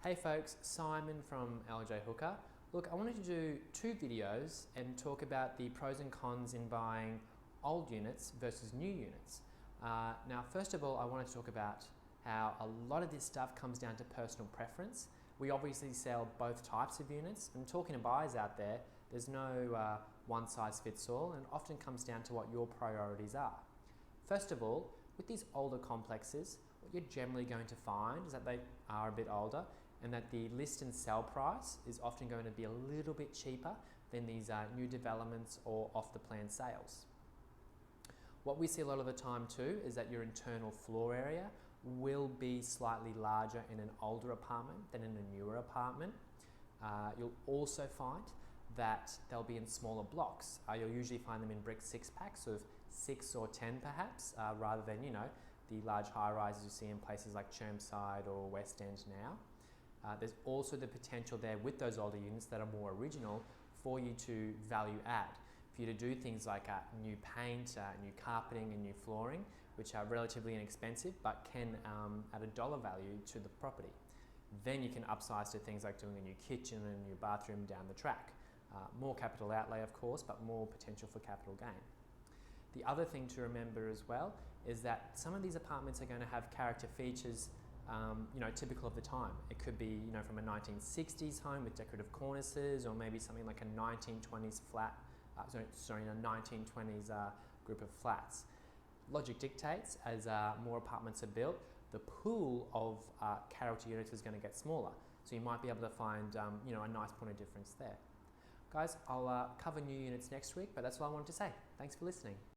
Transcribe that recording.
Hey folks, Simon from LJ Hooker. Look, I wanted to do two videos and talk about the pros and cons in buying old units versus new units. Now, first of all, I wanted to talk about how a lot of this stuff comes down to personal preference. We obviously sell both types of units, and talking to buyers out there, there's no one size fits all, and it often comes down to what your priorities are. First of all, with these older complexes, what you're generally going to find is that they are a bit older and that the list and sell price is often going to be a little bit cheaper than these new developments or off the plan sales. What we see a lot of the time too is that your internal floor area will be slightly larger in an older apartment than in a newer apartment. You'll also find that they'll be in smaller blocks. You'll usually find them in brick 6-packs of 6 or 10 perhaps, rather than the large high-rises you see in places like Chermside or West End now. There's also the potential there with those older units that are more original for you to value add, for you to do things like new paint, new carpeting and new flooring, which are relatively inexpensive but can add a dollar value to the property. Then you can upsize to things like doing a new kitchen and a new bathroom down the track. More capital outlay of course, but more potential for capital gain. The other thing to remember as well is that some of these apartments are going to have character features typical of the time. It could be from a 1960s home with decorative cornices, or maybe something like a 1920s flat, a 1920s group of flats. Logic dictates as more apartments are built, the pool of character units is going to get smaller. So you might be able to find a nice point of difference there. Guys, I'll cover new units next week, but that's all I wanted to say. Thanks for listening.